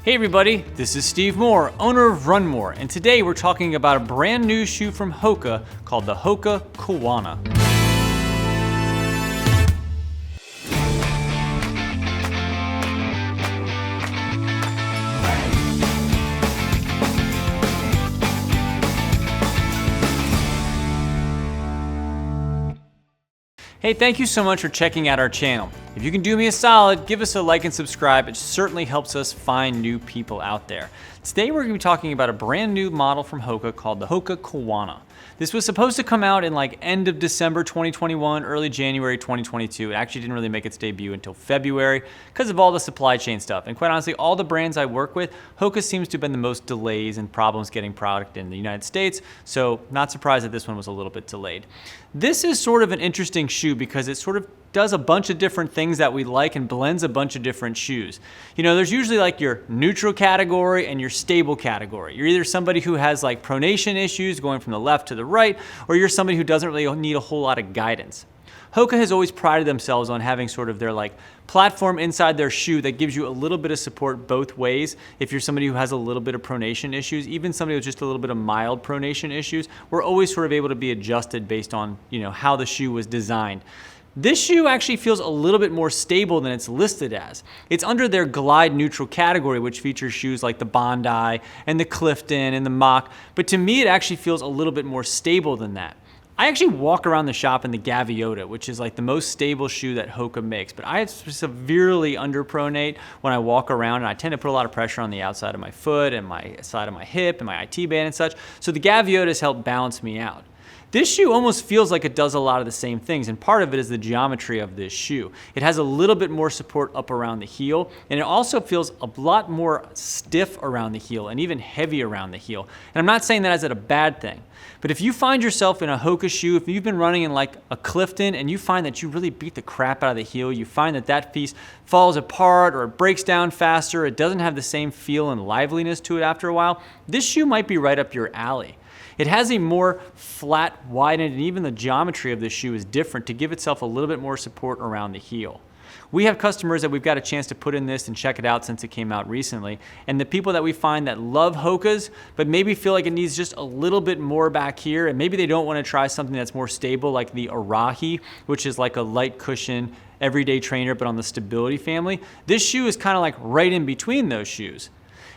Hey everybody, this is Steve Moore, owner of Run More, and today we're talking about a brand new shoe from Hoka called the Hoka Kawana. Hey, thank you so much for checking out our channel. If you can do me a solid, give us a like and subscribe. It certainly helps us find new people out there. Today we're going to be talking about a brand new model from Hoka called the Hoka Kawana. This was supposed to come out in end of December 2021, early January 2022. It actually didn't really make its debut until February because of all the supply chain stuff. And quite honestly, all the brands I work with, Hoka seems to have been the most delays and problems getting product in the United States. So not surprised that this one was a little bit delayed. This is sort of an interesting shoe because it sort of does a bunch of different things that we like and blends a bunch of different shoes. You know, there's usually your neutral category and your stable category. You're either somebody who has pronation issues going from the left to the right, or you're somebody who doesn't really need a whole lot of guidance. Hoka has always prided themselves on having sort of their platform inside their shoe that gives you a little bit of support both ways. If you're somebody who has a little bit of pronation issues, even somebody with just a little bit of mild pronation issues, we're always sort of able to be adjusted based on, how the shoe was designed. This shoe actually feels a little bit more stable than it's listed as. It's under their glide neutral category, which features shoes like the Bondi and the Clifton and the Mach, but to me it actually feels a little bit more stable than that. I actually walk around the shop in the Gaviota, which is the most stable shoe that Hoka makes, but I severely underpronate when I walk around, and I tend to put a lot of pressure on the outside of my foot and my side of my hip and my IT band and such, so the Gaviota has helped balance me out. This shoe almost feels like it does a lot of the same things, and part of it is the geometry of this shoe. It has a little bit more support up around the heel, and it also feels a lot more stiff around the heel and even heavy around the heel. And I'm not saying that as a bad thing, but if you find yourself in a Hoka shoe, if you've been running in a Clifton and you find that you really beat the crap out of the heel, you find that piece falls apart or it breaks down faster, it doesn't have the same feel and liveliness to it after a while, this shoe might be right up your alley. It has a more flat, widened, and even the geometry of this shoe is different to give itself a little bit more support around the heel. We have customers that we've got a chance to put in this and check it out since it came out recently. And the people that we find that love Hokas, but maybe feel like it needs just a little bit more back here, and maybe they don't want to try something that's more stable like the Arahi, which is a light cushion, everyday trainer, but on the stability family. This shoe is kind of right in between those shoes.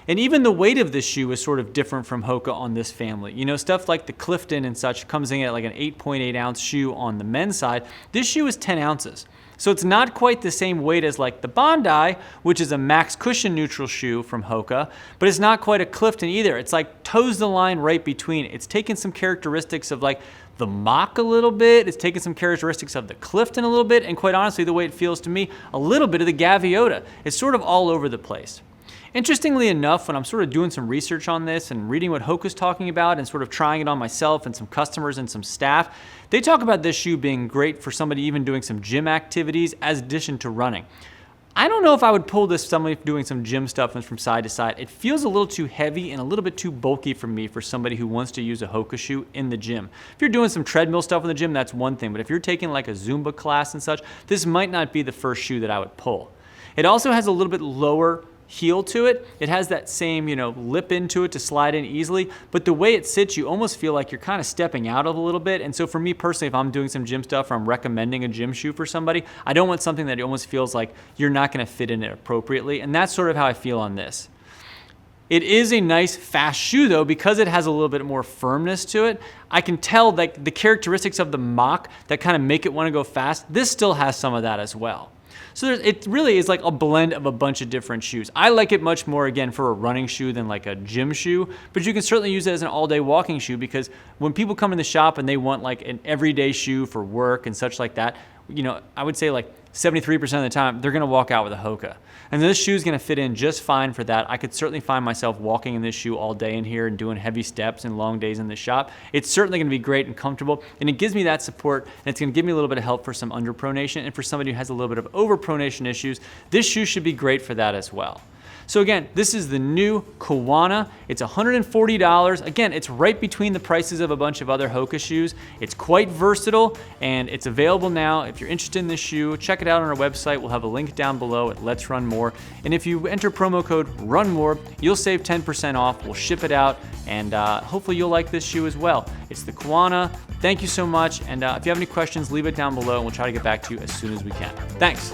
And even the weight of this shoe is sort of different from Hoka on this family. Stuff like the Clifton and such comes in at an 8.8 ounce shoe on the men's side. This shoe is 10 ounces. So it's not quite the same weight as the Bondi, which is a max cushion neutral shoe from Hoka, but it's not quite a Clifton either. It's toes the line right between. It's taken some characteristics of the Mach a little bit. It's taken some characteristics of the Clifton a little bit, and quite honestly, the way it feels to me, a little bit of the Gaviota. It's sort of all over the place. Interestingly enough, when I'm sort of doing some research on this and reading what Hoka's talking about and sort of trying it on myself and some customers and some staff, they talk about this shoe being great for somebody even doing some gym activities as addition to running. I don't know if I would pull this somebody doing some gym stuff from side to side. It feels a little too heavy and a little bit too bulky for me for somebody who wants to use a Hoka shoe in the gym. If you're doing some treadmill stuff in the gym, that's one thing, but if you're taking a Zumba class and such, this might not be the first shoe that I would pull. It also has a little bit lower heel to it. It has that same, lip into it to slide in easily, but the way it sits, you almost feel like you're kind of stepping out of a little bit. And so for me personally, if I'm doing some gym stuff or I'm recommending a gym shoe for somebody, I don't want something that almost feels like you're not going to fit in it appropriately. And that's sort of how I feel on this. It is a nice fast shoe though, because it has a little bit more firmness to it. I can tell the characteristics of the Mach that kind of make it want to go fast. This still has some of that as well. So it really is a blend of a bunch of different shoes. I like it much more, again, for a running shoe than a gym shoe, but you can certainly use it as an all-day walking shoe because when people come in the shop and they want an everyday shoe for work and such like that, I would say 73% of the time, they're going to walk out with a Hoka. And this shoe is going to fit in just fine for that. I could certainly find myself walking in this shoe all day in here and doing heavy steps and long days in the shop. It's certainly going to be great and comfortable, and it gives me that support, and it's going to give me a little bit of help for some underpronation, and for somebody who has a little bit of overpronation issues, this shoe should be great for that as well. So again, this is the new Kawana. It's $140. Again, it's right between the prices of a bunch of other Hoka shoes. It's quite versatile and it's available now. If you're interested in this shoe, check it out on our website. We'll have a link down below at Let's Run More. And if you enter promo code RUNMORE, you'll save 10% off. We'll ship it out and hopefully you'll like this shoe as well. It's the Kawana. Thank you so much. And if you have any questions, leave it down below and we'll try to get back to you as soon as we can. Thanks.